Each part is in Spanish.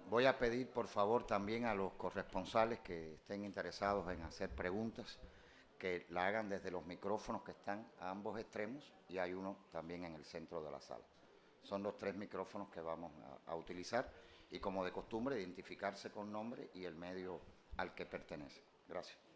Voy a pedir, por favor, también a los corresponsales que estén interesados en hacer preguntas, que la hagan desde los micrófonos que están a ambos extremos y hay uno también en el centro de la sala. Son los tres micrófonos que vamos a utilizar y, como de costumbre, identificarse con nombre y el medio al que pertenece. Gracias.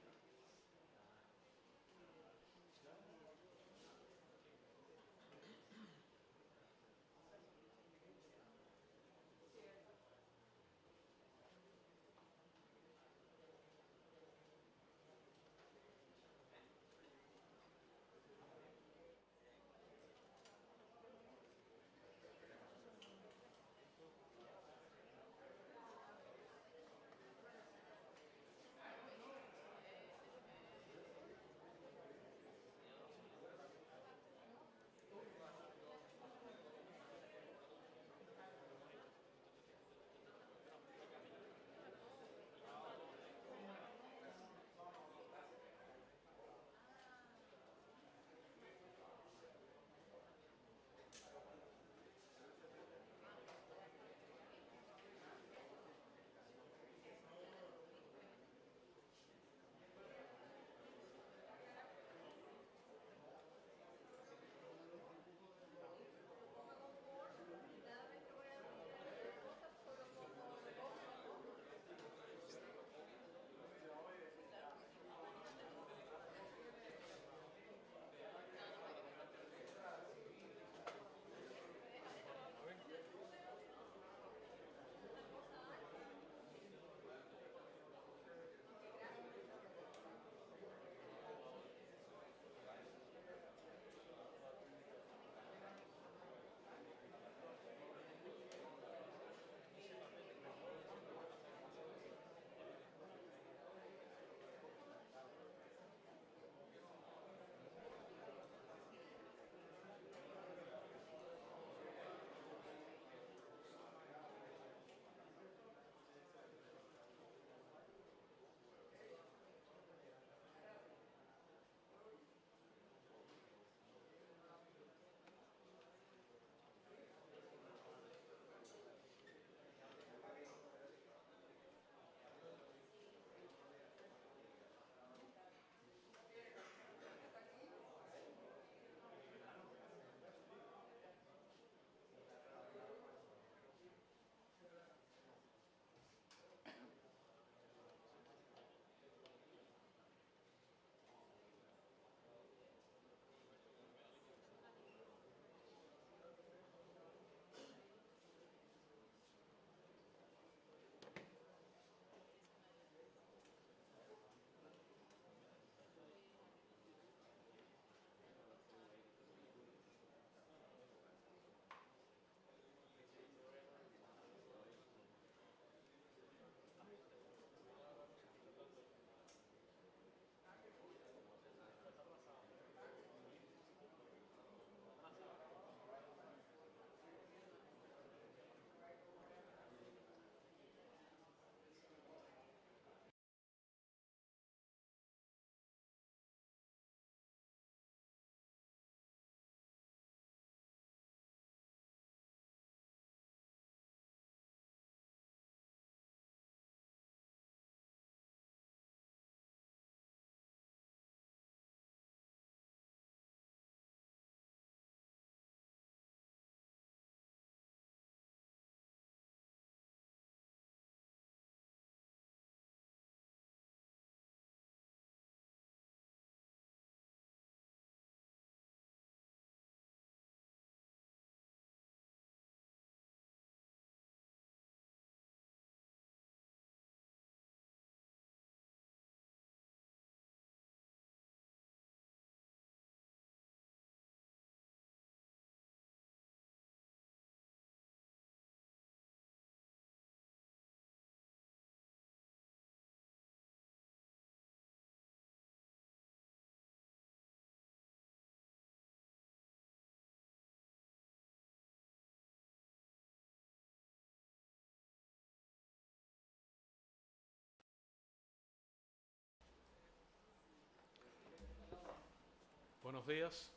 Buenos días.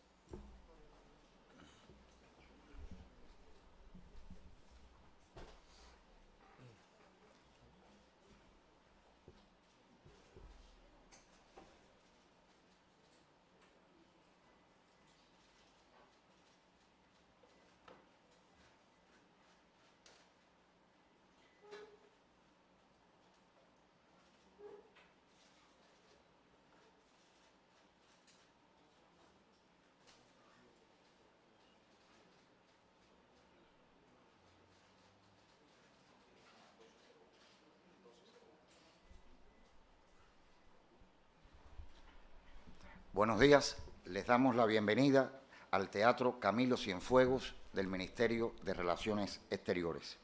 Buenos días, les damos la bienvenida al Teatro Camilo Cienfuegos del Ministerio de Relaciones Exteriores.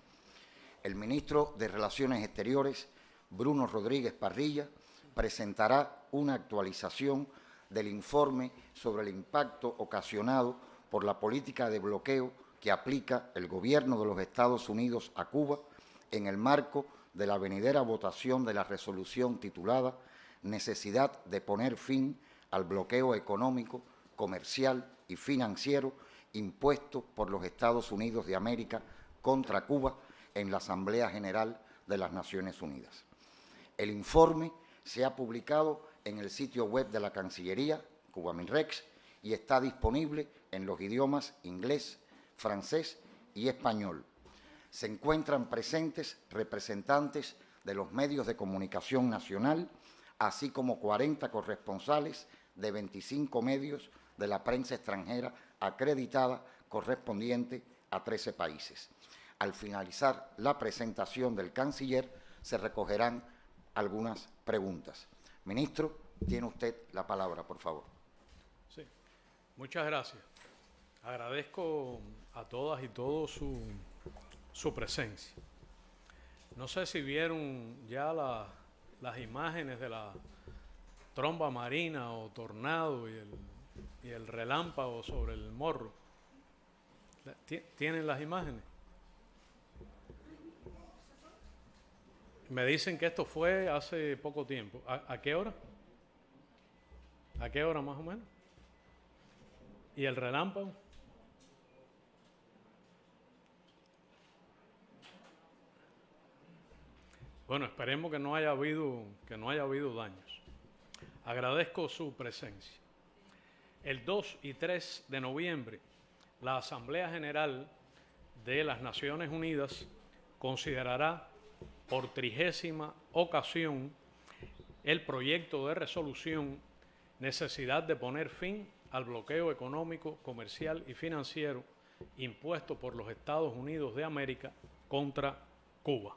El ministro de Relaciones Exteriores, Bruno Rodríguez Parrilla, presentará una actualización del informe sobre el impacto ocasionado por la política de bloqueo que aplica el Gobierno de los Estados Unidos a Cuba en el marco de la venidera votación de la resolución titulada Necesidad de poner fin al bloqueo económico, comercial y financiero impuesto por los Estados Unidos de América contra Cuba en la Asamblea General de las Naciones Unidas. El informe se ha publicado en el sitio web de la Cancillería, Cubaminrex, y está disponible en los idiomas inglés, francés y español. Se encuentran presentes representantes de los medios de comunicación nacional, así como 40 corresponsales de 25 medios de la prensa extranjera acreditada correspondiente a 13 países. Al finalizar la presentación del canciller, se recogerán algunas preguntas. Ministro, tiene usted la palabra, por favor. Sí, muchas gracias. Agradezco a todas y todos su presencia. No sé si vieron ya las imágenes de la tromba marina o tornado y el relámpago sobre el Morro. ¿Tienen las imágenes? Me dicen que esto fue hace poco tiempo. ¿A qué hora? ¿A qué hora más o menos? ¿Y el relámpago? Bueno, esperemos que no haya habido daños. Agradezco su presencia. El 2 y 3 de noviembre, la Asamblea General de las Naciones Unidas considerará por 30ª ocasión el proyecto de resolución Necesidad de poner fin al bloqueo económico, comercial y financiero impuesto por los Estados Unidos de América contra Cuba.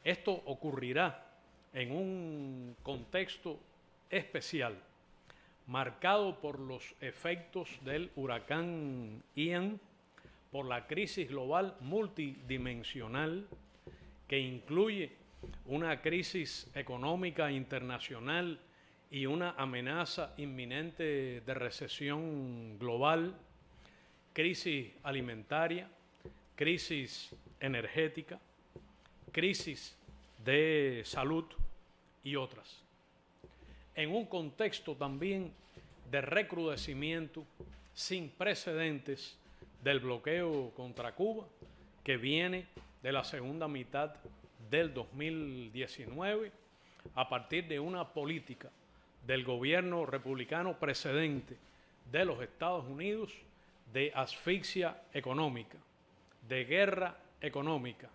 Esto ocurrirá en un contexto especial, marcado por los efectos del huracán Ian, por la crisis global multidimensional que incluye una crisis económica internacional y una amenaza inminente de recesión global, crisis alimentaria, crisis energética, crisis de salud y otras. En un contexto también de recrudecimiento sin precedentes del bloqueo contra Cuba, que viene de la segunda mitad del 2019, a partir de una política del gobierno republicano precedente de los Estados Unidos de asfixia económica, de guerra económica,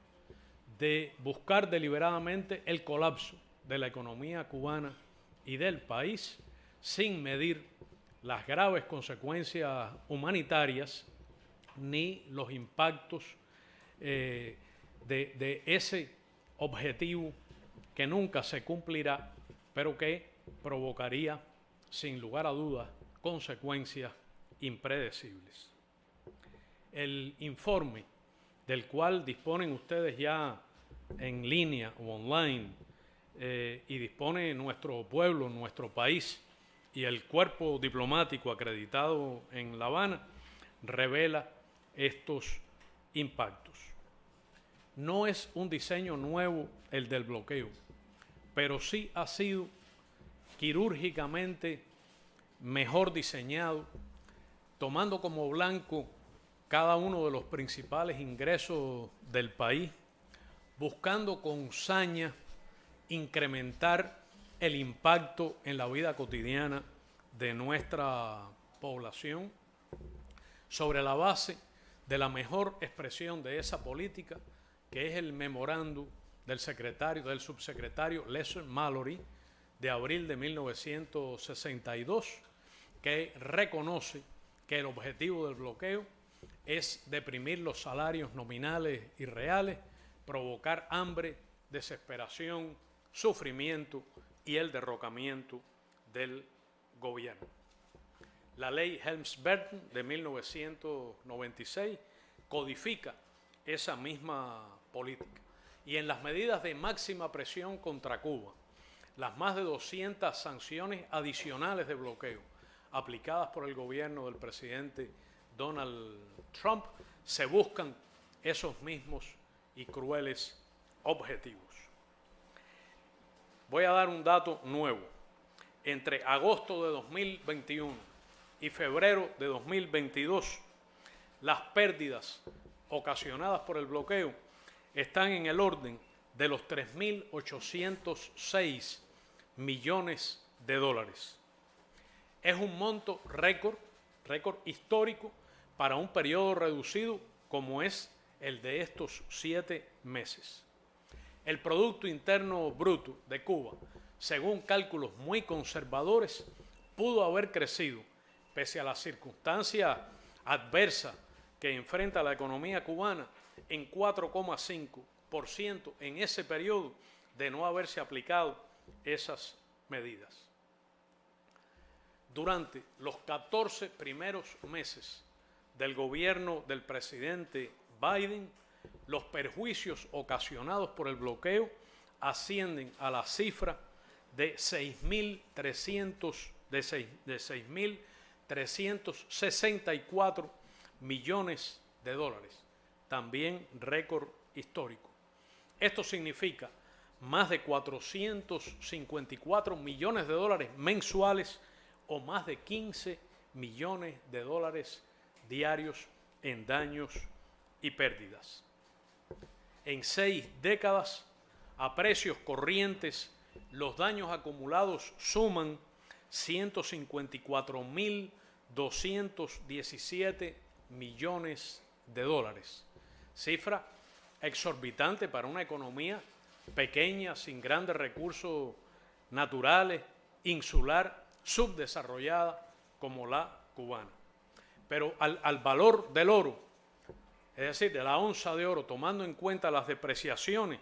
de buscar deliberadamente el colapso de la economía cubana y del país sin medir las graves consecuencias humanitarias ni los impactos de ese objetivo que nunca se cumplirá, pero que provocaría, sin lugar a dudas, consecuencias impredecibles. El informe del cual disponen ustedes ya en línea o online y dispone nuestro pueblo, nuestro país y el cuerpo diplomático acreditado en La Habana, revela estos impactos. No es un diseño nuevo el del bloqueo, pero sí ha sido quirúrgicamente mejor diseñado, tomando como blanco cada uno de los principales ingresos del país, buscando con saña incrementar el impacto en la vida cotidiana de nuestra población, sobre la base de la mejor expresión de esa política, que es el memorándum del subsecretario Leslie Mallory, de abril de 1962, que reconoce que el objetivo del bloqueo es deprimir los salarios nominales y reales, provocar hambre, desesperación, sufrimiento y el derrocamiento del gobierno. La ley Helms-Burton de 1996 codifica esa misma política. Y en las medidas de máxima presión contra Cuba, las más de 200 sanciones adicionales de bloqueo aplicadas por el gobierno del presidente Donald Trump, se buscan esos mismos y crueles objetivos. Voy a dar un dato nuevo. Entre agosto de 2021 y febrero de 2022, las pérdidas ocasionadas por el bloqueo están en el orden de los 3.806 millones de dólares. Es un monto récord histórico para un periodo reducido como es el de estos 7 meses. El Producto Interno Bruto de Cuba, según cálculos muy conservadores, pudo haber crecido, pese a las circunstancias adversas que enfrenta la economía cubana, en 4,5% en ese periodo de no haberse aplicado esas medidas. Durante los 14 primeros meses del gobierno del presidente Biden, los perjuicios ocasionados por el bloqueo ascienden a la cifra de 6.364 millones de dólares, también récord histórico. Esto significa más de 454 millones de dólares mensuales o más de 15 millones de dólares diarios en daños y pérdidas. En 6 décadas, a precios corrientes, los daños acumulados suman 154.217 millones de dólares, cifra exorbitante para una economía pequeña, sin grandes recursos naturales, insular, subdesarrollada como la cubana. Pero al valor del oro, es decir, de la onza de oro, tomando en cuenta las depreciaciones,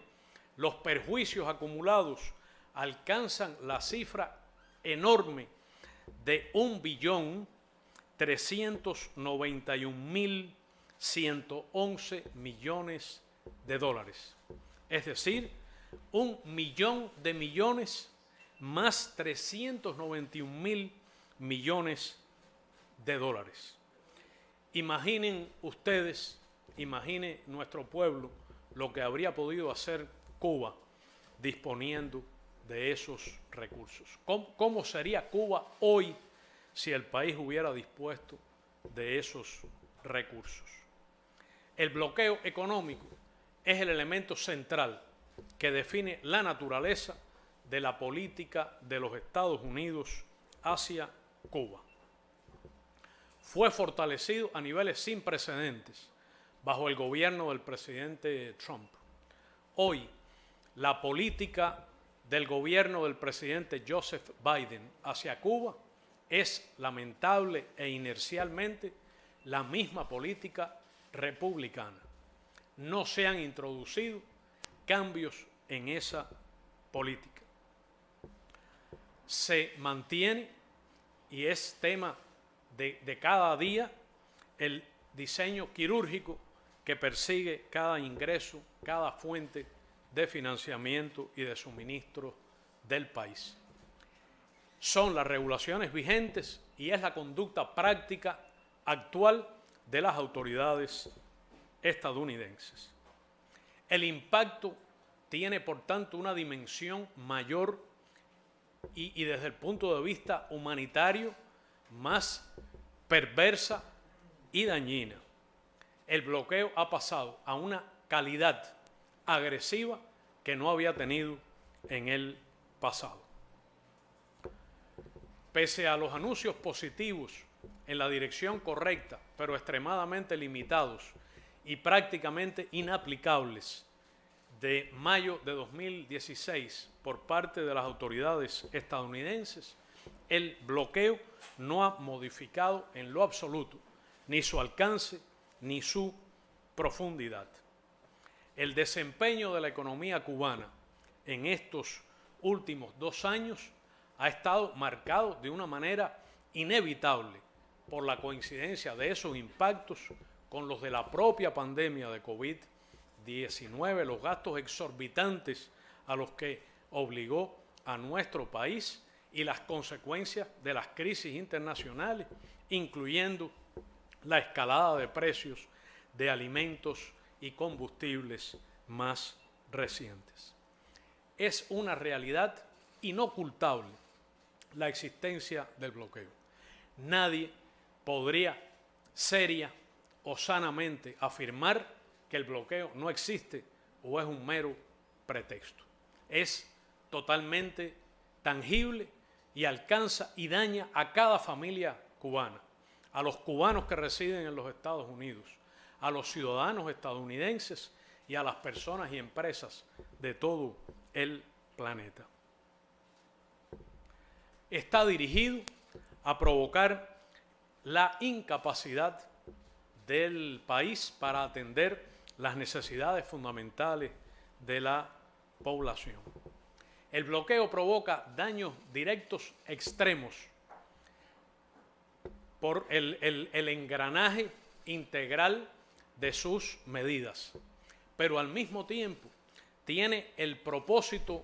los perjuicios acumulados alcanzan la cifra enorme de 1.391.111 millones de dólares. Es decir, 1.000.000 de millones más 391.000 millones de dólares. Imaginen ustedes, imagine nuestro pueblo lo que habría podido hacer Cuba disponiendo de esos recursos. ¿Cómo sería Cuba hoy si el país hubiera dispuesto de esos recursos? El bloqueo económico es el elemento central que define la naturaleza de la política de los Estados Unidos hacia Cuba. Fue fortalecido a niveles sin precedentes bajo el gobierno del presidente Trump. Hoy, la política del gobierno del presidente Joseph Biden hacia Cuba es lamentable e inercialmente la misma política republicana. No se han introducido cambios en esa política. Se mantiene, y es tema de cada día, el diseño quirúrgico que persigue cada ingreso, cada fuente de financiamiento y de suministro del país. Son las regulaciones vigentes y es la conducta práctica actual de las autoridades estadounidenses. El impacto tiene, por tanto, una dimensión mayor y desde el punto de vista humanitario más perversa y dañina. El bloqueo ha pasado a una calidad agresiva que no había tenido en el pasado. Pese a los anuncios positivos en la dirección correcta, pero extremadamente limitados y prácticamente inaplicables de mayo de 2016 por parte de las autoridades estadounidenses, el bloqueo no ha modificado en lo absoluto ni su alcance ni su profundidad. El desempeño de la economía cubana en estos últimos 2 años ha estado marcado de una manera inevitable por la coincidencia de esos impactos con los de la propia pandemia de COVID-19, los gastos exorbitantes a los que obligó a nuestro país y las consecuencias de las crisis internacionales, incluyendo la escalada de precios de alimentos y combustibles más recientes. Es una realidad inocultable la existencia del bloqueo. Nadie podría seria o sanamente afirmar que el bloqueo no existe o es un mero pretexto. Es totalmente tangible y alcanza y daña a cada familia cubana, a los cubanos que residen en los Estados Unidos, a los ciudadanos estadounidenses y a las personas y empresas de todo el planeta. Está dirigido a provocar la incapacidad del país para atender las necesidades fundamentales de la población. El bloqueo provoca daños directos extremos por el engranaje integral de sus medidas, pero al mismo tiempo tiene el propósito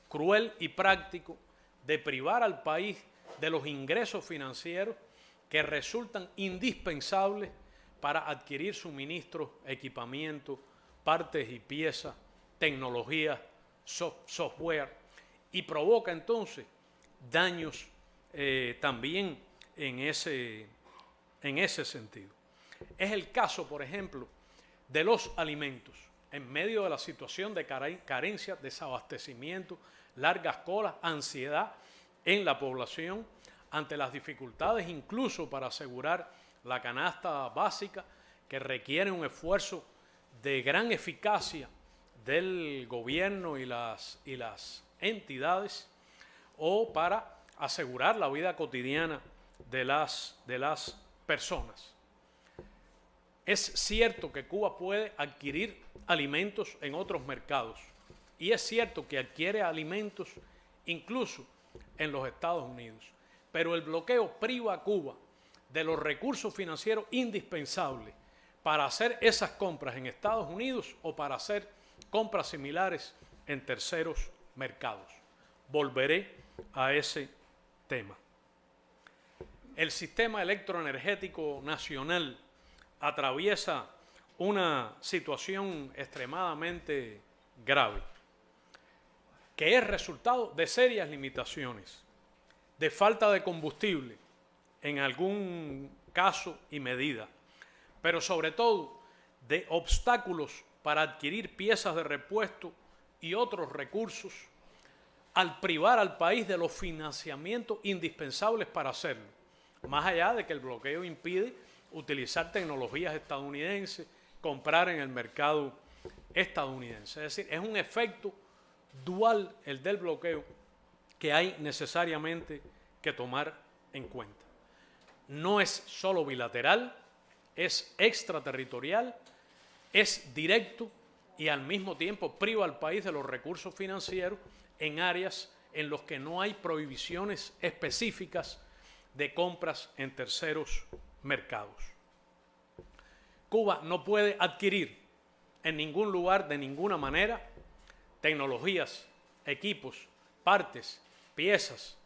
cruel y práctico de privar al país de los ingresos financieros que resultan indispensables para adquirir suministros, equipamiento, partes y piezas, tecnologías, software, y provoca entonces daños también en ese sentido. Es el caso, por ejemplo, de los alimentos. En medio de la situación de carencia, desabastecimiento, largas colas, ansiedad en la población, ante las dificultades incluso para asegurar la canasta básica, que requiere un esfuerzo de gran eficacia del gobierno y las entidades, o para asegurar la vida cotidiana de las personas. Es cierto que Cuba puede adquirir alimentos en otros mercados, y es cierto que adquiere alimentos incluso en los Estados Unidos, pero el bloqueo priva a Cuba de los recursos financieros indispensables para hacer esas compras en Estados Unidos o para hacer compras similares en terceros mercados. Volveré a ese tema. El sistema electroenergético nacional atraviesa una situación extremadamente grave, que es resultado de serias limitaciones, de falta de combustible en algún caso y medida, pero sobre todo de obstáculos para adquirir piezas de repuesto y otros recursos, al privar al país de los financiamientos indispensables para hacerlo, más allá de que el bloqueo impide utilizar tecnologías estadounidenses, comprar en el mercado estadounidense. Es decir, es un efecto dual el del bloqueo que hay necesariamente que tomar en cuenta. No es solo bilateral, es extraterritorial, es directo y al mismo tiempo priva al país de los recursos financieros en áreas en las que no hay prohibiciones específicas de compras en terceros mercados. Cuba no puede adquirir en ningún lugar, de ninguna manera, tecnologías, equipos, partes, piezas,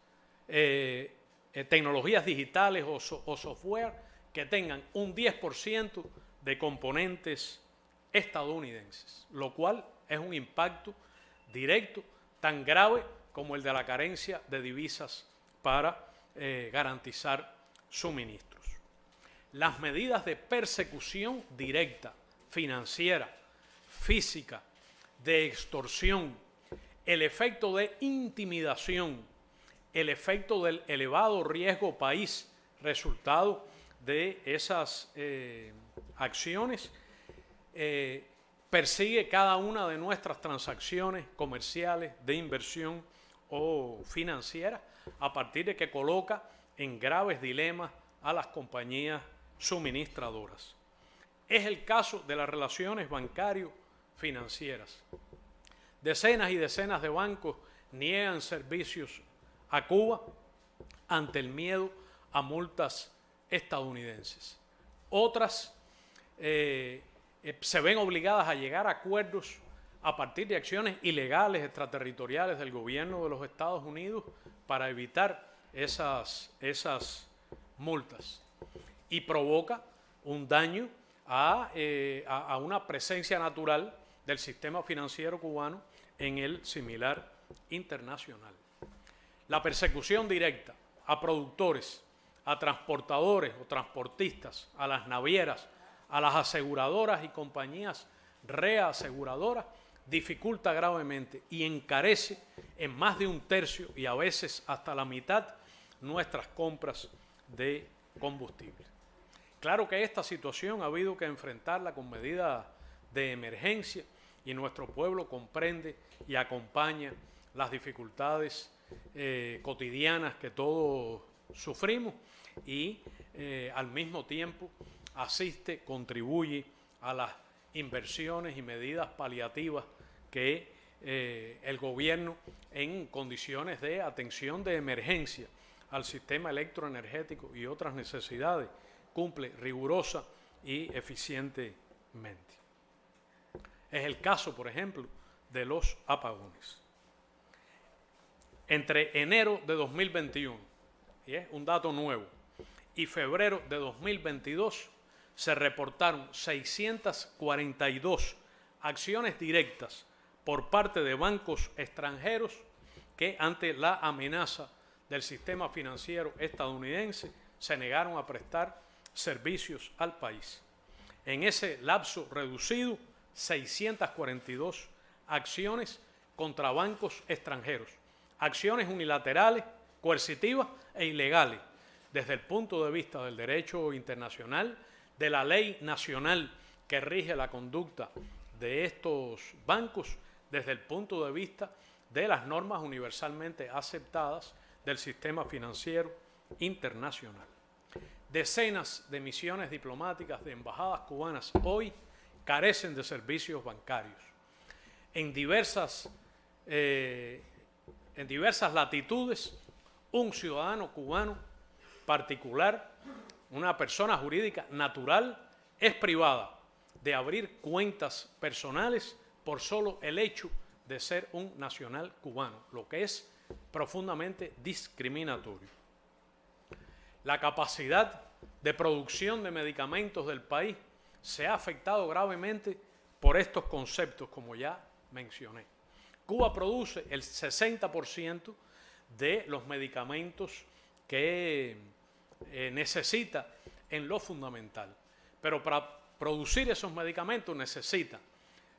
tecnologías digitales o software que tengan un 10% de componentes estadounidenses, lo cual es un impacto directo tan grave como el de la carencia de divisas para garantizar suministros. Las medidas de persecución directa, financiera, física, de extorsión, el efecto de intimidación, el efecto del elevado riesgo país resultado de esas acciones, persigue cada una de nuestras transacciones comerciales, de inversión o financiera, a partir de que coloca en graves dilemas a las compañías suministradoras. Es el caso de las relaciones bancario-financieras. Decenas y decenas de bancos niegan servicios a Cuba ante el miedo a multas estadounidenses. Otras se ven obligadas a llegar a acuerdos a partir de acciones ilegales extraterritoriales del gobierno de los Estados Unidos para evitar esas multas, y provoca un daño a una presencia natural del sistema financiero cubano en el similar internacional. La persecución directa a productores, a transportadores o transportistas, a las navieras, a las aseguradoras y compañías reaseguradoras, dificulta gravemente y encarece en más de un tercio y a veces hasta la mitad nuestras compras de combustible. Claro que esta situación ha habido que enfrentarla con medidas de emergencia y nuestro pueblo comprende y acompaña las dificultades cotidianas que todos sufrimos y al mismo tiempo asiste, contribuye a las inversiones y medidas paliativas que el gobierno, en condiciones de atención de emergencia al sistema electroenergético y otras necesidades, cumple rigurosa y eficientemente. Es el caso, por ejemplo, de los apagones. Entre enero de 2021, y es un dato nuevo, y febrero de 2022, se reportaron 642 acciones directas por parte de bancos extranjeros que, ante la amenaza del sistema financiero estadounidense, se negaron a prestar servicios al país. En ese lapso reducido, 642 acciones contra bancos extranjeros, acciones unilaterales, coercitivas e ilegales, desde el punto de vista del derecho internacional, de la ley nacional que rige la conducta de estos bancos, desde el punto de vista de las normas universalmente aceptadas del sistema financiero internacional. Decenas de misiones diplomáticas de embajadas cubanas hoy carecen de servicios bancarios. En diversas latitudes, un ciudadano cubano particular, una persona jurídica natural, es privada de abrir cuentas personales por solo el hecho de ser un nacional cubano, lo que es profundamente discriminatorio. La capacidad de producción de medicamentos del país se ha afectado gravemente por estos conceptos, como ya mencioné. Cuba produce el 60% de los medicamentos que necesita en lo fundamental, pero para producir esos medicamentos necesita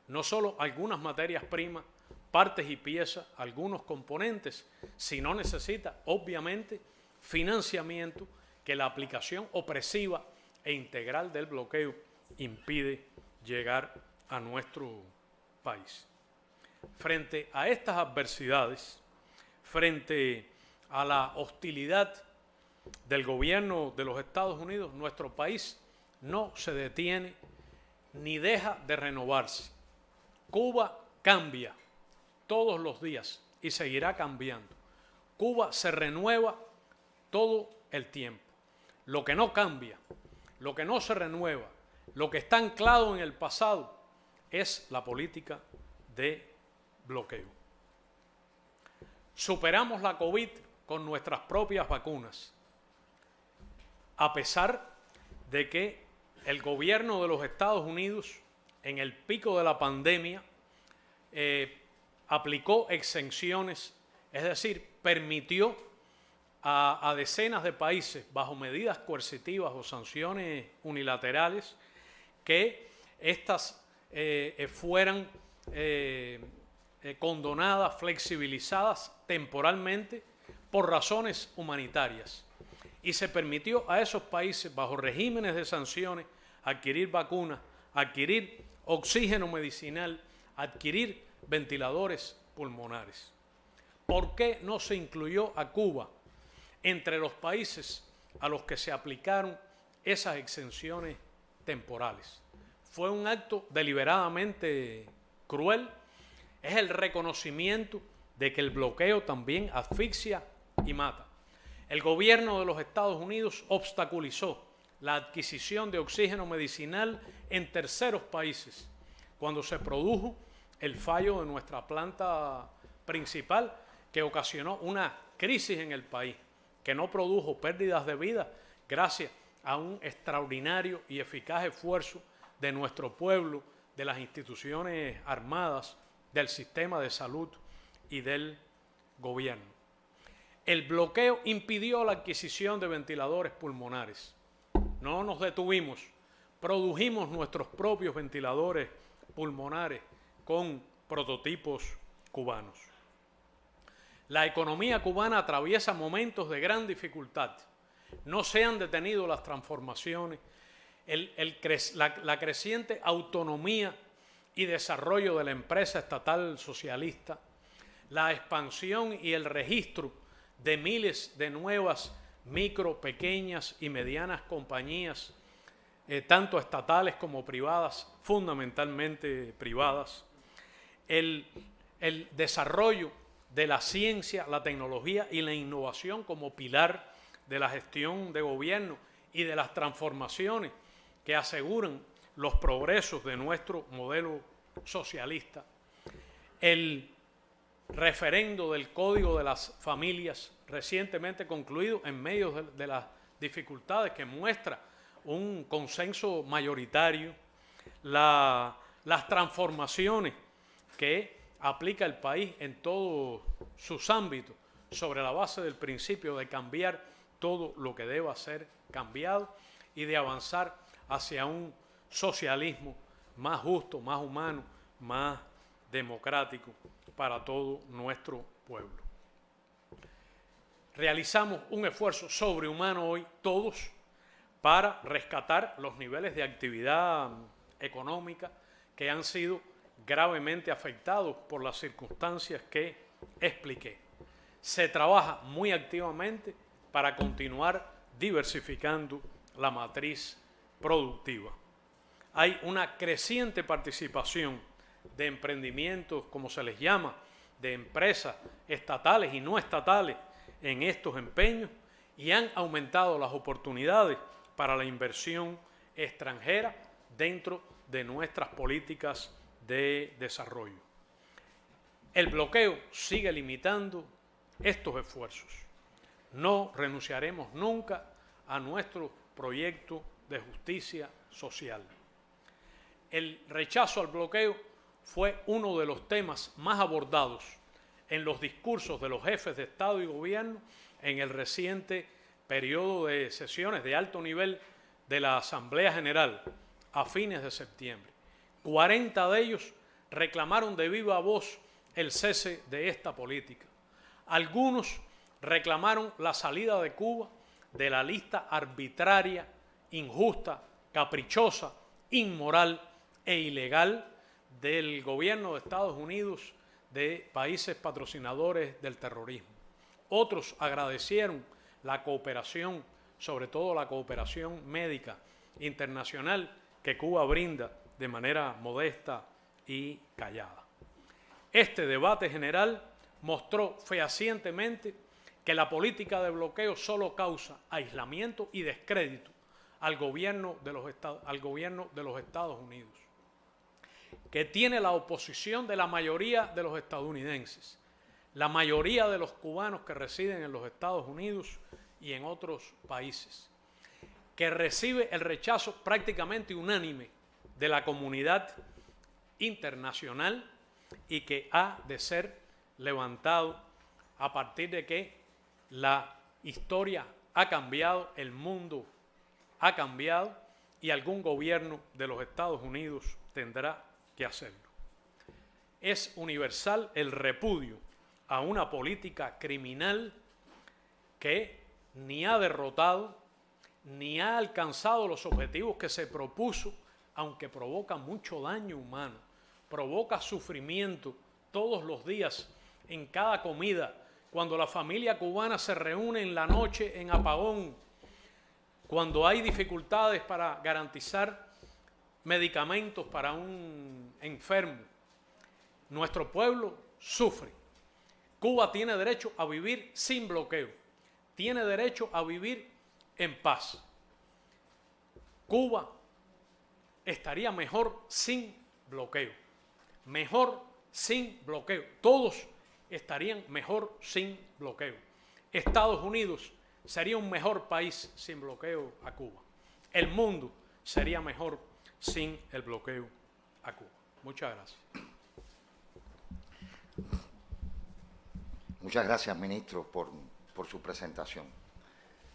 no solo algunas materias primas, partes y piezas, algunos componentes, sino necesita obviamente financiamiento que la aplicación opresiva e integral del bloqueo impide llegar a nuestro país. Frente a estas adversidades, frente a la hostilidad del gobierno de los Estados Unidos, nuestro país no se detiene ni deja de renovarse. Cuba cambia todos los días y seguirá cambiando. Cuba se renueva todo el tiempo. Lo que no cambia, lo que no se renueva, lo que está anclado en el pasado es la política de bloqueo. Superamos la COVID con nuestras propias vacunas, a pesar de que el gobierno de los Estados Unidos, en el pico de la pandemia, aplicó exenciones, es decir, permitió a decenas de países, bajo medidas coercitivas o sanciones unilaterales, que éstas fueran condonadas, flexibilizadas temporalmente por razones humanitarias. Y se permitió a esos países, bajo regímenes de sanciones, adquirir vacunas, adquirir oxígeno medicinal, adquirir ventiladores pulmonares. ¿Por qué no se incluyó a Cuba entre los países a los que se aplicaron esas exenciones temporales? Fue un acto deliberadamente cruel. Es el reconocimiento de que el bloqueo también asfixia y mata. El gobierno de los Estados Unidos obstaculizó la adquisición de oxígeno medicinal en terceros países cuando se produjo el fallo de nuestra planta principal, que ocasionó una crisis en el país, que no produjo pérdidas de vida gracias a un extraordinario y eficaz esfuerzo de nuestro pueblo, de las instituciones armadas, del sistema de salud y del gobierno. El bloqueo impidió la adquisición de ventiladores pulmonares. No nos detuvimos, produjimos nuestros propios ventiladores pulmonares con prototipos cubanos. La economía cubana atraviesa momentos de gran dificultad. No se han detenido las transformaciones, la creciente autonomía y desarrollo de la empresa estatal socialista, la expansión y el registro de miles de nuevas micro, pequeñas y medianas compañías, tanto estatales como privadas, fundamentalmente privadas, el desarrollo de la ciencia, la tecnología y la innovación como pilar de la gestión de gobierno y de las transformaciones que aseguran los progresos de nuestro modelo socialista. El referendo del Código de las Familias recientemente concluido en medio de las dificultades, que muestra un consenso mayoritario, las transformaciones que aplica el país en todos sus ámbitos sobre la base del principio de cambiar todo lo que deba ser cambiado y de avanzar hacia un socialismo más justo, más humano, más democrático para todo nuestro pueblo. Realizamos un esfuerzo sobrehumano hoy todos para rescatar los niveles de actividad económica que han sido gravemente afectados por las circunstancias que expliqué. Se trabaja muy activamente para continuar diversificando la matriz productiva. Hay una creciente participación de emprendimientos, como se les llama, de empresas estatales y no estatales en estos empeños, y han aumentado las oportunidades para la inversión extranjera dentro de nuestras políticas de desarrollo. El bloqueo sigue limitando estos esfuerzos. No renunciaremos nunca a nuestro proyecto de justicia social. El rechazo al bloqueo fue uno de los temas más abordados en los discursos de los jefes de Estado y Gobierno en el reciente periodo de sesiones de alto nivel de la Asamblea General a fines de septiembre. 40 de ellos reclamaron de viva voz el cese de esta política. Algunos reclamaron la salida de Cuba de la lista arbitraria, injusta, caprichosa, inmoral e ilegal del gobierno de Estados Unidos de países patrocinadores del terrorismo. Otros agradecieron la cooperación, sobre todo la cooperación médica internacional que Cuba brinda de manera modesta y callada. Este debate general mostró fehacientemente que la política de bloqueo solo causa aislamiento y descrédito al gobierno de los Estados Unidos, que tiene la oposición de la mayoría de los estadounidenses, la mayoría de los cubanos que residen en los Estados Unidos y en otros países, que recibe el rechazo prácticamente unánime de la comunidad internacional y que ha de ser levantado a partir de que la historia ha cambiado, el mundo ha cambiado y algún gobierno de los Estados Unidos tendrá que hacerlo. Es universal el repudio a una política criminal que ni ha derrotado ni ha alcanzado los objetivos que se propuso, aunque provoca mucho daño humano, provoca sufrimiento todos los días, en cada comida, cuando la familia cubana se reúne en la noche en apagón, cuando hay dificultades para garantizar medicamentos para un enfermo. Nuestro pueblo sufre Cuba tiene derecho a vivir sin bloqueo, tiene derecho a vivir en paz. Cuba estaría mejor sin bloqueo, mejor sin bloqueo. Todos estarían mejor sin bloqueo. Estados Unidos sería un mejor país sin bloqueo a Cuba. El mundo sería mejor sin el bloqueo a Cuba. Muchas gracias. Muchas gracias, ministro, por su presentación.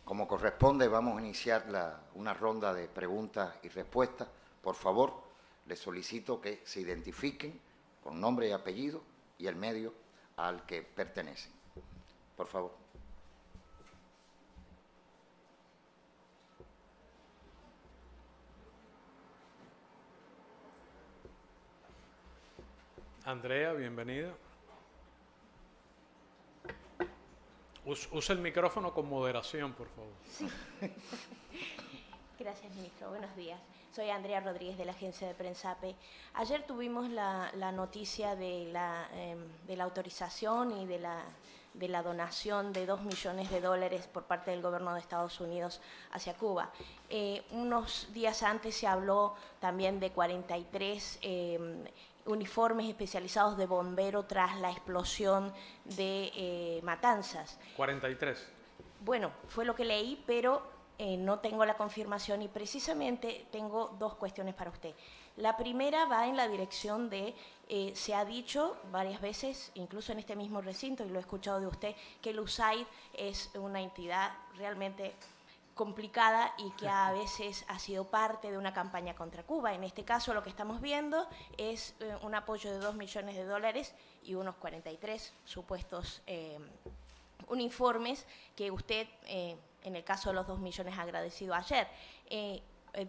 Como corresponde, vamos a iniciar una ronda de preguntas y respuestas. Por favor, les solicito que se identifiquen con nombre y apellido y el medio al que pertenecen. Por favor. Andrea, bienvenida. Usa el micrófono con moderación, por favor. Sí. Gracias, ministro. Buenos días. Soy Andrea Rodríguez de la agencia de prensa AP. Ayer tuvimos la noticia de la autorización y de la donación de $2 millones por parte del gobierno de Estados Unidos hacia Cuba. Unos días antes se habló también de 43 uniformes especializados de bombero tras la explosión de Matanzas. 43. Bueno, fue lo que leí, pero no tengo la confirmación y precisamente tengo dos cuestiones para usted. La primera va en la dirección de, se ha dicho varias veces, incluso en este mismo recinto, y lo he escuchado de usted, que el USAID es una entidad realmente complicada y que a veces ha sido parte de una campaña contra Cuba. En este caso lo que estamos viendo es un apoyo de $2 millones y unos 43 supuestos uniformes que usted, en el caso de los 2 millones, ha agradecido ayer.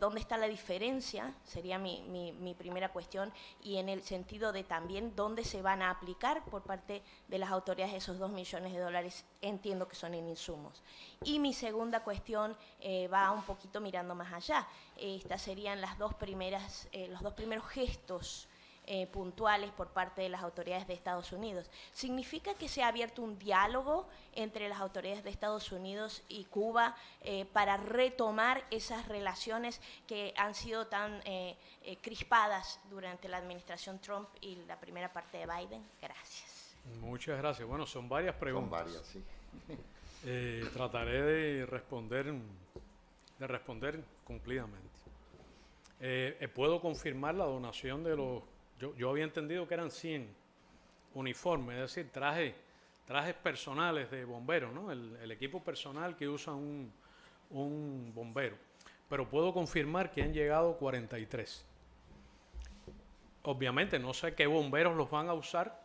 ¿Dónde está la diferencia? Sería mi primera cuestión, y en el sentido de también dónde se van a aplicar por parte de las autoridades esos $2 millones, entiendo que son en insumos. Y mi segunda cuestión va un poquito mirando más allá. Estas serían los dos primeros gestos puntuales por parte de las autoridades de Estados Unidos. ¿Significa que se ha abierto un diálogo entre las autoridades de Estados Unidos y Cuba para retomar esas relaciones que han sido tan crispadas durante la administración Trump y la primera parte de Biden? Gracias. Muchas gracias. Bueno, son varias preguntas. Son varias, sí. Trataré de responder cumplidamente. Puedo confirmar la donación de los... Yo había entendido que eran 100 uniformes, es decir, trajes personales de bomberos, ¿no? El equipo personal que usa un bombero. Pero puedo confirmar que han llegado 43. Obviamente no sé qué bomberos los van a usar.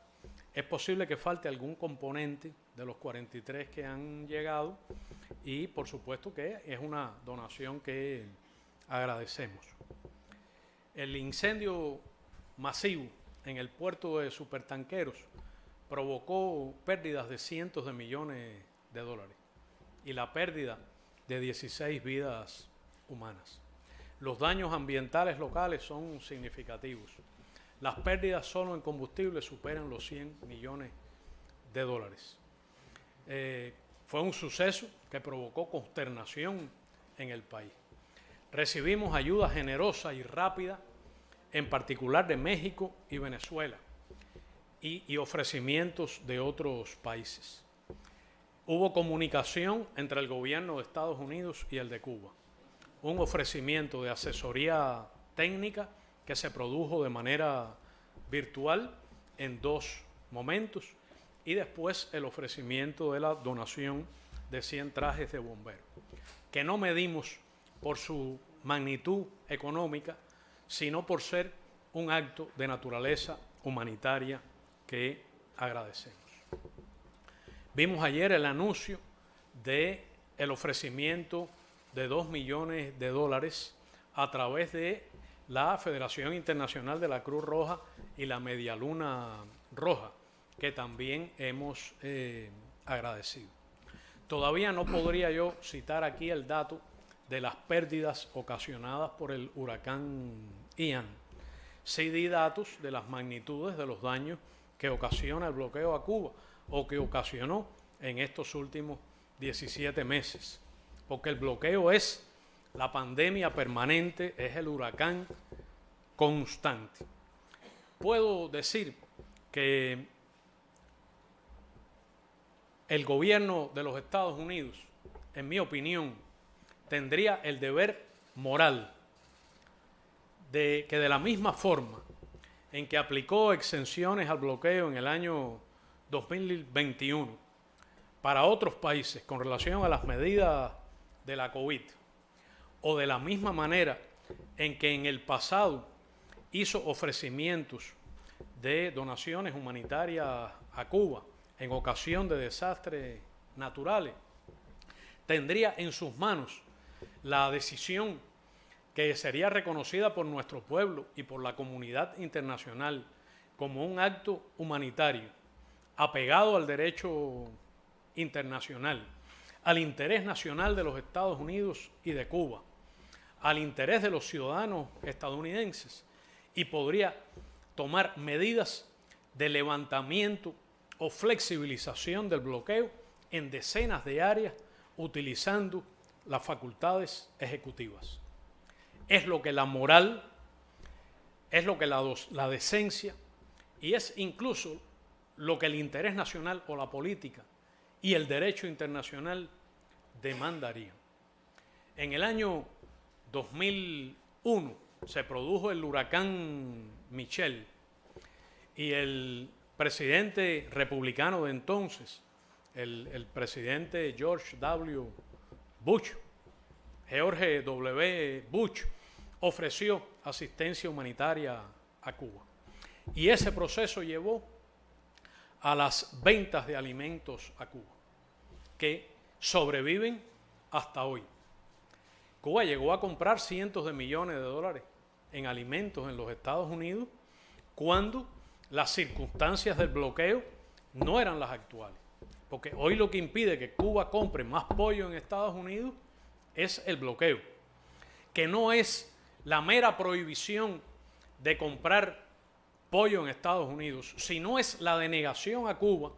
Es posible que falte algún componente de los 43 que han llegado y por supuesto que es una donación que agradecemos. El incendio masivo en el puerto de supertanqueros provocó pérdidas de cientos de millones de dólares y la pérdida de 16 vidas humanas. Los daños ambientales locales son significativos. Las pérdidas solo en combustible superan los 100 millones de dólares. Fue un suceso que provocó consternación en el país. Recibimos ayuda generosa y rápida, en particular de México y Venezuela, y ofrecimientos de otros países. Hubo comunicación entre el gobierno de Estados Unidos y el de Cuba. Un ofrecimiento de asesoría técnica que se produjo de manera virtual en 2 momentos, y después el ofrecimiento de la donación de 100 trajes de bomberos, que no medimos por su magnitud económica, sino por ser un acto de naturaleza humanitaria que agradecemos. Vimos ayer el anuncio del ofrecimiento de $2 millones a través de la Federación Internacional de la Cruz Roja y la Media Luna Roja, que también hemos agradecido. Todavía no podría yo citar aquí el dato de las pérdidas ocasionadas por el huracán Ian. Sí di datos de las magnitudes de los daños que ocasiona el bloqueo a Cuba, o que ocasionó en estos últimos 17 meses. Porque el bloqueo es la pandemia permanente, es el huracán constante. Puedo decir que el gobierno de los Estados Unidos, en mi opinión, tendría el deber moral de que de la misma forma en que aplicó exenciones al bloqueo en el año 2021 para otros países con relación a las medidas de la COVID, o de la misma manera en que en el pasado hizo ofrecimientos de donaciones humanitarias a Cuba en ocasión de desastres naturales, tendría en sus manos la decisión que sería reconocida por nuestro pueblo y por la comunidad internacional como un acto humanitario, apegado al derecho internacional, al interés nacional de los Estados Unidos y de Cuba, al interés de los ciudadanos estadounidenses, y podría tomar medidas de levantamiento o flexibilización del bloqueo en decenas de áreas utilizando las facultades ejecutivas. Es lo que la moral, es lo que la decencia y es incluso lo que el interés nacional o la política y el derecho internacional demandarían. En el año 2001 se produjo el huracán Michelle y el presidente republicano de entonces, el presidente George W. Bush, ofreció asistencia humanitaria a Cuba. Y ese proceso llevó a las ventas de alimentos a Cuba, que sobreviven hasta hoy. Cuba llegó a comprar cientos de millones de dólares en alimentos en los Estados Unidos cuando las circunstancias del bloqueo no eran las actuales. Porque hoy lo que impide que Cuba compre más pollo en Estados Unidos es el bloqueo, que no es la mera prohibición de comprar pollo en Estados Unidos, sino es la denegación a Cuba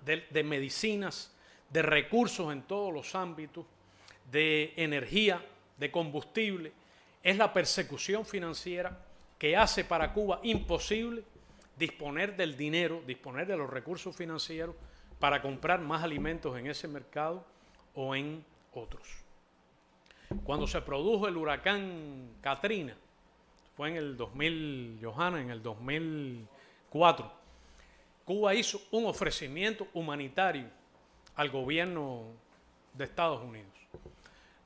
de medicinas, de recursos en todos los ámbitos, de energía, de combustible. Es la persecución financiera que hace para Cuba imposible disponer del dinero, disponer de los recursos financieros para comprar más alimentos en ese mercado o en otros. Cuando se produjo el huracán Katrina, fue en el 2000, Johanna, en el 2004, Cuba hizo un ofrecimiento humanitario al gobierno de Estados Unidos.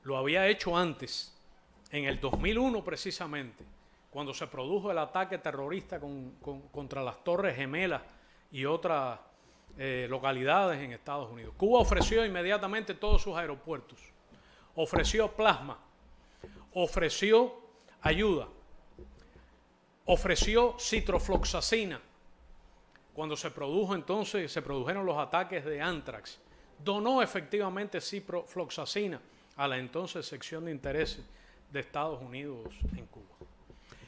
Lo había hecho antes, en el 2001 precisamente, cuando se produjo el ataque terrorista contra las Torres Gemelas y otras localidades en Estados Unidos. Cuba ofreció inmediatamente todos sus aeropuertos, ofreció plasma, ofreció ayuda, ofreció citrofloxacina. Cuando se produjeron los ataques de Anthrax, donó efectivamente ciprofloxacina a la entonces sección de intereses de Estados Unidos en Cuba.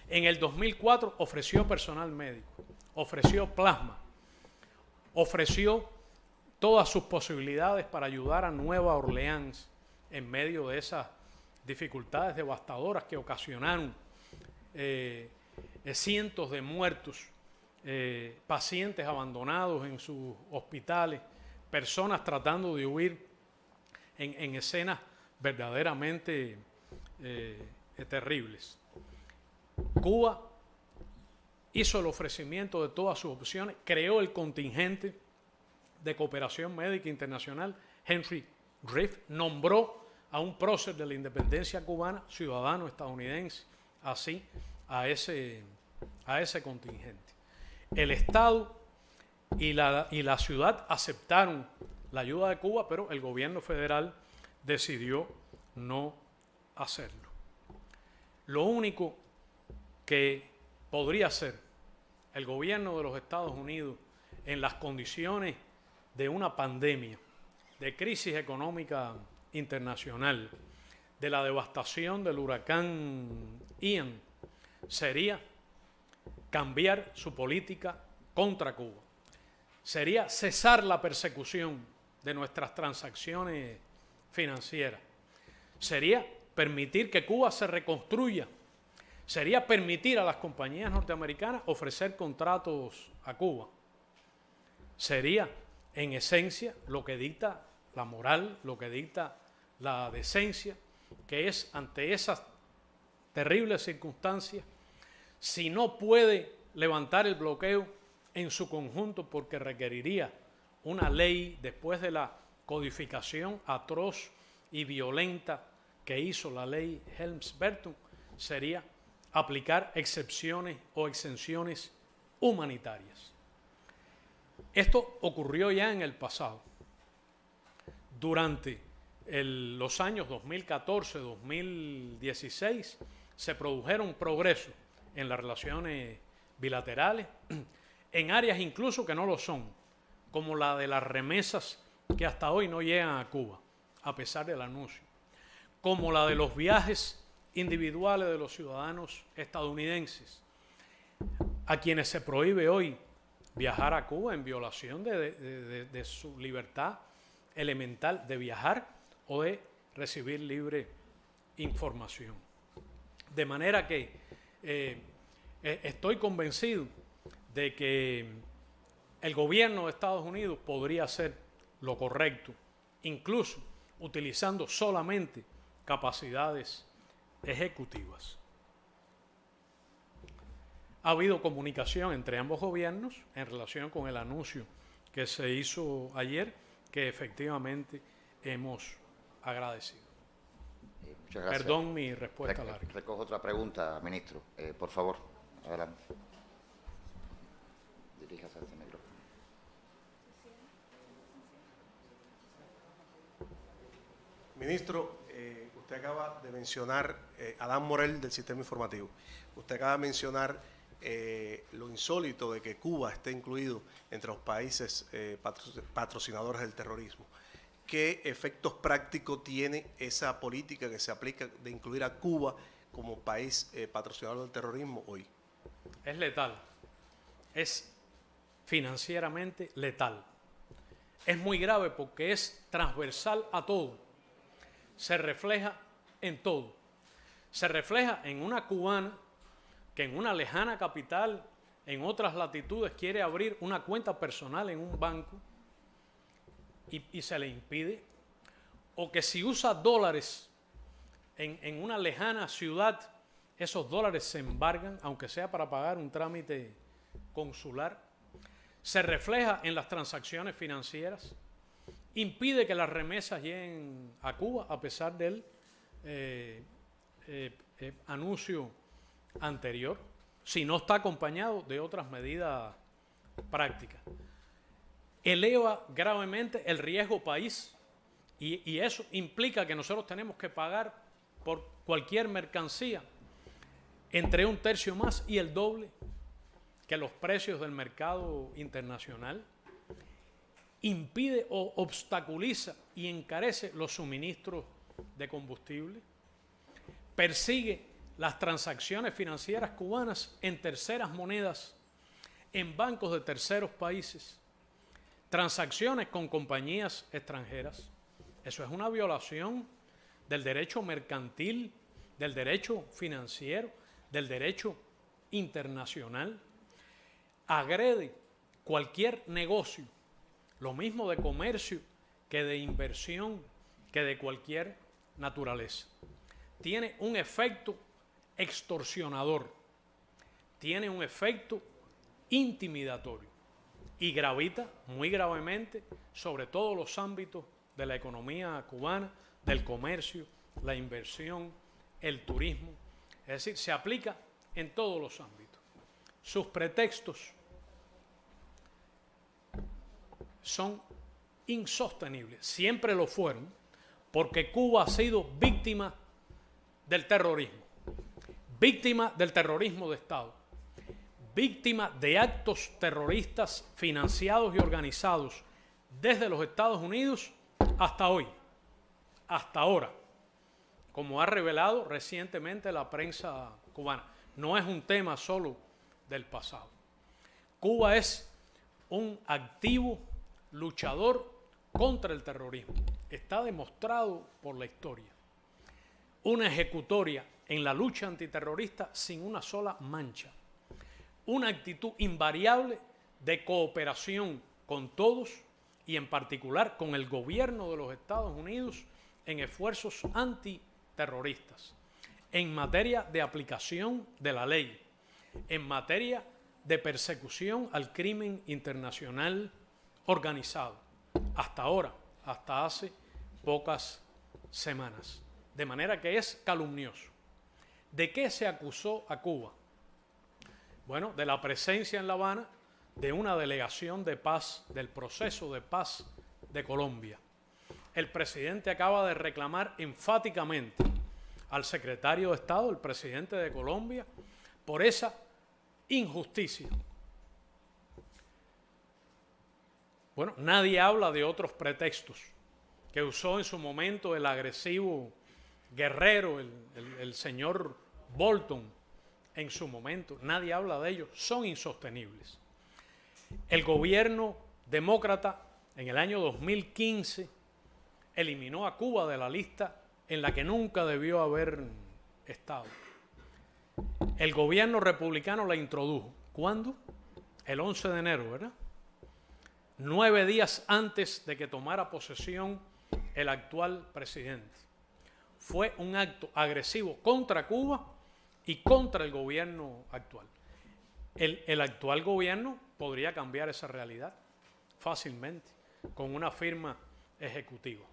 En el 2004 ofreció personal médico, ofreció plasma, ofreció todas sus posibilidades para ayudar a Nueva Orleans en medio de esas dificultades devastadoras que ocasionaron cientos de muertos, pacientes abandonados en sus hospitales, personas tratando de huir en escenas verdaderamente terribles. Cuba hizo el ofrecimiento de todas sus opciones, creó el contingente de cooperación médica internacional, Henry Riff, nombró a un prócer de la independencia cubana, ciudadano estadounidense, así a ese contingente. El Estado y la ciudad aceptaron la ayuda de Cuba, pero el gobierno federal decidió no hacerlo. Lo único que podría hacer el gobierno de los Estados Unidos en las condiciones de una pandemia, de crisis económica internacional, de la devastación del huracán Ian, sería cambiar su política contra Cuba. sería cesar la persecución de nuestras transacciones financieras. Sería permitir que Cuba se reconstruya. Sería permitir a las compañías norteamericanas ofrecer contratos a Cuba. Sería, en esencia, lo que dicta la moral, lo que dicta la decencia, que es ante esas terribles circunstancias, si no puede levantar el bloqueo en su conjunto porque requeriría una ley después de la codificación atroz y violenta que hizo la ley Helms-Burton, sería aplicar excepciones o exenciones humanitarias. Esto ocurrió ya en el pasado. Durante los años 2014-2016 se produjeron progresos en las relaciones bilaterales, en áreas incluso que no lo son, como la de las remesas que hasta hoy no llegan a Cuba, a pesar del anuncio, como la de los viajes individuales de los ciudadanos estadounidenses, a quienes se prohíbe hoy viajar a Cuba en violación de su libertad elemental de viajar o de recibir libre información. De manera que estoy convencido de que el gobierno de Estados Unidos podría hacer lo correcto, incluso utilizando solamente capacidades ejecutivas. Ha habido comunicación entre ambos gobiernos en relación con el anuncio que se hizo ayer, que efectivamente hemos agradecido. Muchas gracias. Perdón mi respuesta larga. Recojo otra pregunta, ministro. Por favor, adelante. Diríjase a este micrófono. Ministro, usted acaba de mencionar, Adán Morel del Sistema Informativo, usted acaba de mencionar lo insólito de que Cuba esté incluido entre los países patrocinadores del terrorismo. ¿Qué efectos prácticos tiene esa política que se aplica de incluir a Cuba como país patrocinador del terrorismo hoy? Es letal, es financieramente letal. Es muy grave porque es transversal a todo. Se refleja en todo. Se refleja en una cubana que en una lejana capital, en otras latitudes, quiere abrir una cuenta personal en un banco y se le impide. O que si usa dólares en una lejana ciudad, esos dólares se embargan, aunque sea para pagar un trámite consular. Se refleja en las transacciones financieras. Impide que las remesas lleguen a Cuba a pesar del anuncio anterior, si no está acompañado de otras medidas prácticas. Eleva gravemente el riesgo país y eso implica que nosotros tenemos que pagar por cualquier mercancía entre 1/3 más y el doble que los precios del mercado internacional. Impide o obstaculiza y encarece los suministros de combustible, persigue las transacciones financieras cubanas en terceras monedas, en bancos de terceros países, transacciones con compañías extranjeras. Eso es una violación del derecho mercantil, del derecho financiero, del derecho internacional. Agrede cualquier negocio, lo mismo de comercio que de inversión, que de cualquier naturaleza. Tiene un efecto extorsionador, tiene un efecto intimidatorio y gravita muy gravemente sobre todos los ámbitos de la economía cubana, del comercio, la inversión, el turismo. Es decir, se aplica en todos los ámbitos. Sus pretextos son insostenibles, siempre lo fueron, porque Cuba ha sido víctima del terrorismo de Estado, víctima de actos terroristas financiados y organizados desde los Estados Unidos hasta hoy, hasta ahora, como ha revelado recientemente la prensa cubana. No es un tema solo del pasado. Cuba es un activo luchador contra el terrorismo. Está demostrado por la historia. Una ejecutoria en la lucha antiterrorista sin una sola mancha. Una actitud invariable de cooperación con todos y en particular con el gobierno de los Estados Unidos en esfuerzos antiterroristas, en materia de aplicación de la ley, en materia de persecución al crimen internacional organizado, hasta ahora, hasta hace pocas semanas. De manera que es calumnioso. ¿De qué se acusó a Cuba? Bueno, de la presencia en La Habana de una delegación de paz, del proceso de paz de Colombia. El presidente acaba de reclamar enfáticamente al secretario de Estado, el presidente de Colombia, por esa injusticia. Bueno, nadie habla de otros pretextos que usó en su momento el agresivo guerrero, el señor Bolton, en su momento. Nadie habla de ellos, son insostenibles. El gobierno demócrata en el año 2015 eliminó a Cuba de la lista en la que nunca debió haber estado. El gobierno republicano la introdujo. ¿Cuándo? El 11 de enero, ¿verdad? 9 días antes de que tomara posesión el actual presidente. Fue un acto agresivo contra Cuba y contra el gobierno actual. El actual gobierno podría cambiar esa realidad fácilmente con una firma ejecutiva.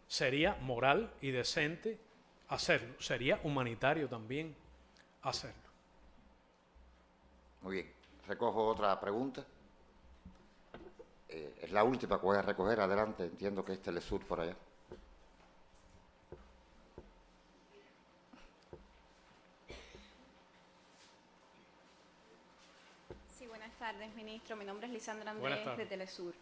Sería moral y decente hacerlo. Sería humanitario también hacerlo. Muy bien. Recojo otra pregunta. Es la última que voy a recoger. Adelante. Entiendo que es Telesur por allá. Sí, buenas tardes, ministro. Mi nombre es Lisandra Andrés de Telesur.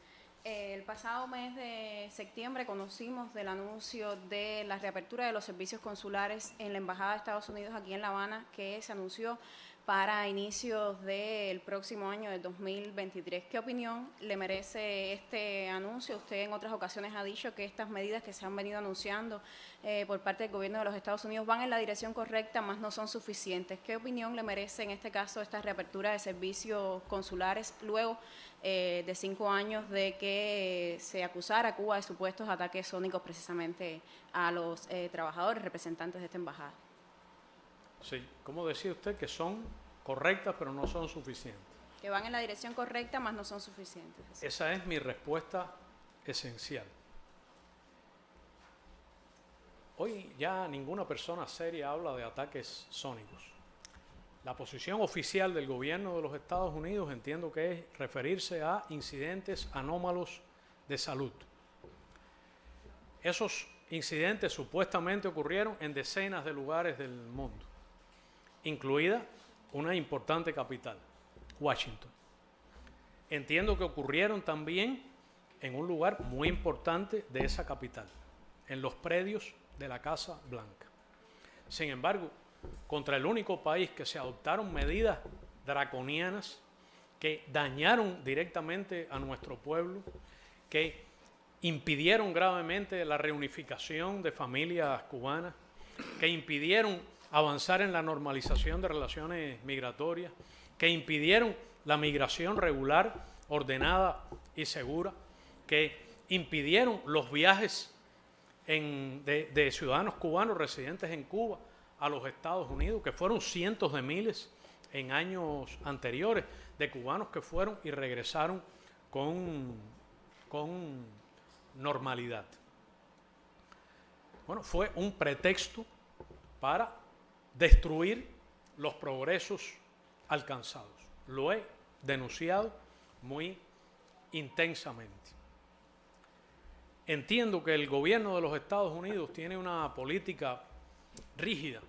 El pasado mes de septiembre conocimos del anuncio de la reapertura de los servicios consulares en la Embajada de Estados Unidos aquí en La Habana, que se anunció para inicios del próximo año, del 2023. ¿Qué opinión le merece este anuncio? Usted en otras ocasiones ha dicho que estas medidas que se han venido anunciando por parte del gobierno de los Estados Unidos van en la dirección correcta, mas no son suficientes. ¿Qué opinión le merece en este caso esta reapertura de servicios consulares luego de 5 años de que se acusara a Cuba de supuestos ataques sónicos precisamente a los trabajadores representantes de esta embajada? Sí, como decía usted, que son correctas pero no son suficientes. Que van en la dirección correcta, mas no son suficientes. Esa es mi respuesta esencial. Hoy ya ninguna persona seria habla de ataques sónicos. La posición oficial del gobierno de los Estados Unidos entiendo que es referirse a incidentes anómalos de salud. Esos incidentes supuestamente ocurrieron en decenas de lugares del mundo, incluida una importante capital, Washington. Entiendo que ocurrieron también en un lugar muy importante de esa capital, en los predios de la Casa Blanca. Sin embargo, contra el único país que se adoptaron medidas draconianas que dañaron directamente a nuestro pueblo, que impidieron gravemente la reunificación de familias cubanas, que impidieron avanzar en la normalización de relaciones migratorias, que impidieron la migración regular, ordenada y segura, que impidieron los viajes de ciudadanos cubanos residentes en Cuba a los Estados Unidos, que fueron cientos de miles en años anteriores de cubanos que fueron y regresaron con normalidad. Bueno, fue un pretexto para destruir los progresos alcanzados. Lo he denunciado muy intensamente. Entiendo que el gobierno de los Estados Unidos tiene una política rígida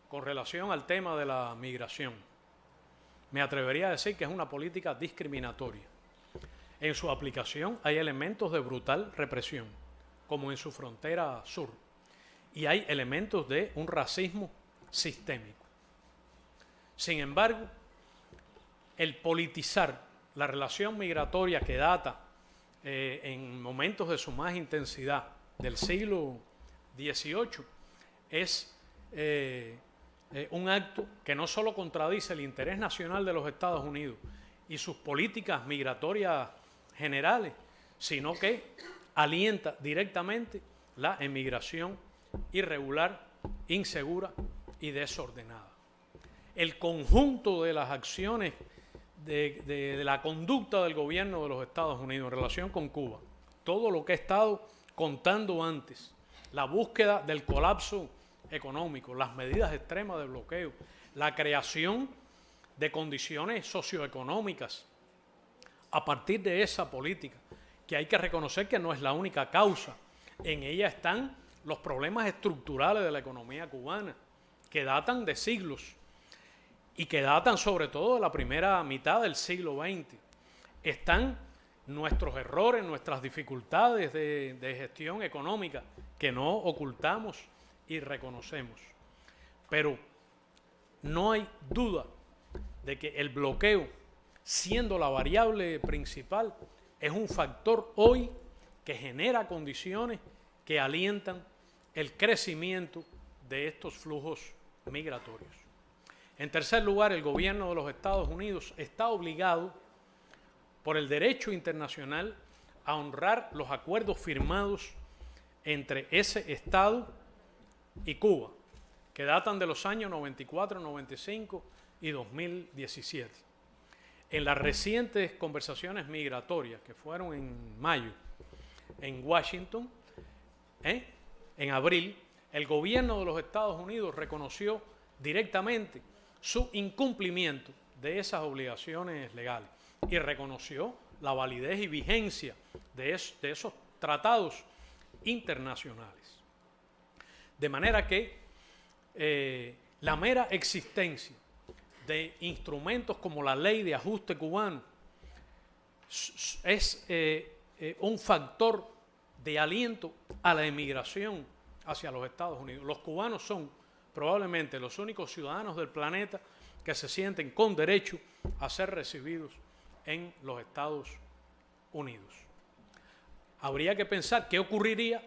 con relación al tema de la migración. Me atrevería a decir que es una política discriminatoria. En su aplicación hay elementos de brutal represión, como en su frontera sur, y hay elementos de un racismo sistémico. Sin embargo, el politizar la relación migratoria que data en momentos de su más intensidad del siglo XVIII es un acto que no solo contradice el interés nacional de los Estados Unidos y sus políticas migratorias generales, sino que alienta directamente la emigración irregular, insegura y desordenada. El conjunto de las acciones de la conducta del gobierno de los Estados Unidos en relación con Cuba, todo lo que he estado contando antes, la búsqueda del colapso económico, las medidas extremas de bloqueo, la creación de condiciones socioeconómicas a partir de esa política, que hay que reconocer que no es la única causa. En ella están los problemas estructurales de la economía cubana, que datan de siglos y que datan sobre todo de la primera mitad del siglo XX. Están nuestros errores, nuestras dificultades de gestión económica que no ocultamos y reconocemos. Pero no hay duda de que el bloqueo, siendo la variable principal, es un factor hoy que genera condiciones que alientan el crecimiento de estos flujos migratorios. En tercer lugar, el gobierno de los Estados Unidos está obligado por el derecho internacional a honrar los acuerdos firmados entre ese Estado y Cuba, que datan de los años 94, 95 y 2017. En las recientes conversaciones migratorias que fueron en mayo en Washington, en abril, el gobierno de los Estados Unidos reconoció directamente su incumplimiento de esas obligaciones legales y reconoció la validez y vigencia de esos tratados internacionales. De manera que la mera existencia de instrumentos como la Ley de Ajuste Cubano es un factor de aliento a la emigración hacia los Estados Unidos. Los cubanos son probablemente los únicos ciudadanos del planeta que se sienten con derecho a ser recibidos en los Estados Unidos. Habría que pensar qué ocurriría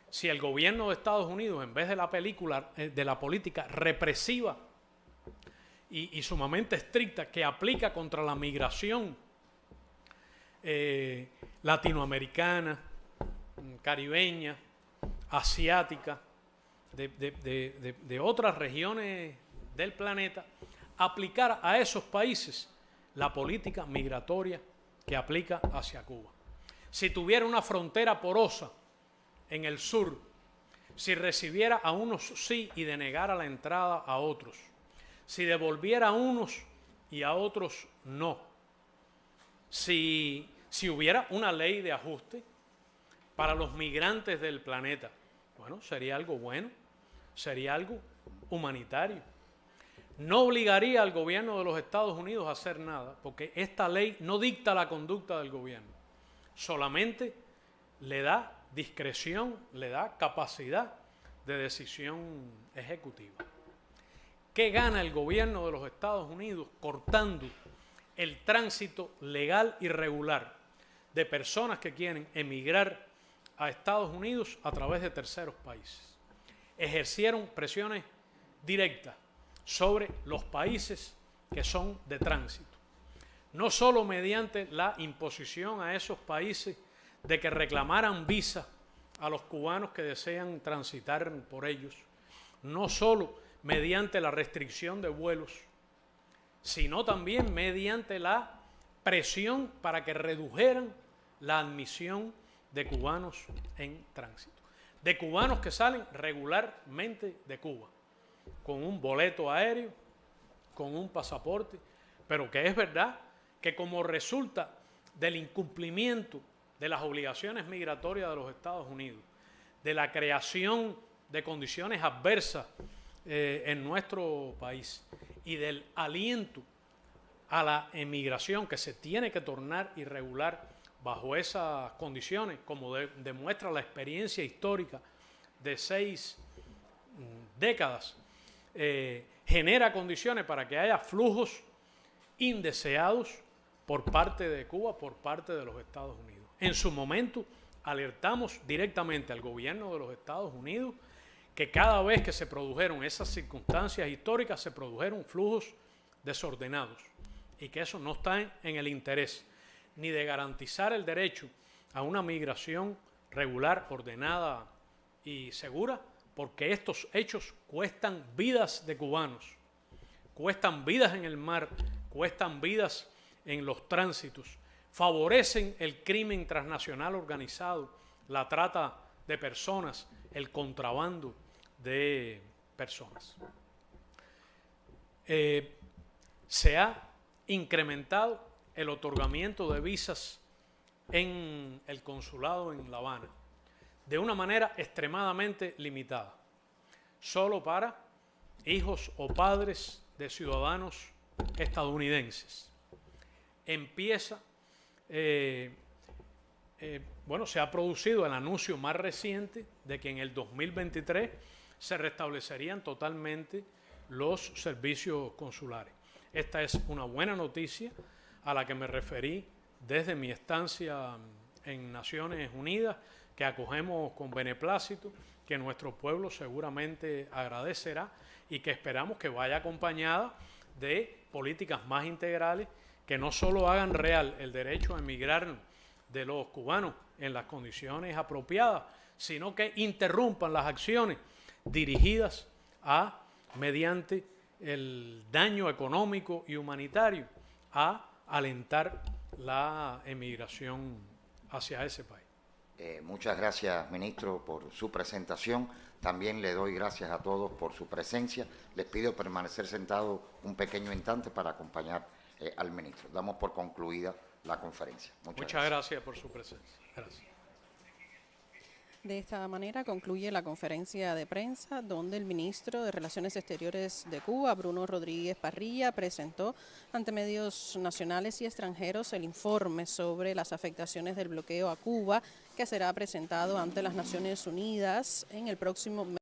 si el gobierno de Estados Unidos, en vez de la política represiva y sumamente estricta que aplica contra la migración latinoamericana, caribeña, asiática, de otras regiones del planeta, aplicar a esos países la política migratoria que aplica hacia Cuba. Si tuviera una frontera porosa en el sur, si recibiera a unos sí y denegara la entrada a otros, si devolviera a unos y a otros no, si hubiera una ley de ajuste para los migrantes del planeta, bueno, sería algo bueno, sería algo humanitario. No obligaría al gobierno de los Estados Unidos a hacer nada, porque esta ley no dicta la conducta del gobierno, solamente le da discreción, le da capacidad de decisión ejecutiva. ¿Qué gana el gobierno de los Estados Unidos cortando el tránsito legal y regular de personas que quieren emigrar a Estados Unidos a través de terceros países? Ejercieron presiones directas sobre los países que son de tránsito, no solo mediante la imposición a esos países de que reclamaran visa a los cubanos que desean transitar por ellos, no solo mediante la restricción de vuelos, sino también mediante la presión para que redujeran la admisión de cubanos en tránsito, de cubanos que salen regularmente de Cuba, con un boleto aéreo, con un pasaporte, pero que es verdad que como resulta del incumplimiento de las obligaciones migratorias de los Estados Unidos, de la creación de condiciones adversas en nuestro país y del aliento a la emigración que se tiene que tornar irregular bajo esas condiciones, como demuestra la experiencia histórica de 6 décadas, genera condiciones para que haya flujos indeseados por parte de Cuba, por parte de los Estados Unidos. En su momento alertamos directamente al gobierno de los Estados Unidos que cada vez que se produjeron esas circunstancias históricas se produjeron flujos desordenados y que eso no está en el interés ni de garantizar el derecho a una migración regular, ordenada y segura, porque estos hechos cuestan vidas de cubanos, cuestan vidas en el mar, cuestan vidas en los tránsitos, favorecen el crimen transnacional organizado, la trata de personas, el contrabando de personas. Se ha incrementado el otorgamiento de visas en el consulado en La Habana de una manera extremadamente limitada, solo para hijos o padres de ciudadanos estadounidenses. Empieza, se ha producido el anuncio más reciente de que en el 2023 se restablecerían totalmente los servicios consulares. Esta es una buena noticia a la que me referí desde mi estancia en Naciones Unidas, que acogemos con beneplácito, que nuestro pueblo seguramente agradecerá y que esperamos que vaya acompañada de políticas más integrales que no solo hagan real el derecho a emigrar de los cubanos en las condiciones apropiadas, sino que interrumpan las acciones dirigidas a, mediante el daño económico y humanitario, a alentar la emigración hacia ese país. Muchas gracias, ministro, por su presentación. También le doy gracias a todos por su presencia. Les pido permanecer sentados un pequeño instante para acompañar al ministro. Damos por concluida la conferencia. Muchas gracias por su presencia. Gracias. De esta manera concluye la conferencia de prensa donde el ministro de Relaciones Exteriores de Cuba, Bruno Rodríguez Parrilla, presentó ante medios nacionales y extranjeros el informe sobre las afectaciones del bloqueo a Cuba, que será presentado ante las Naciones Unidas en el próximo mes.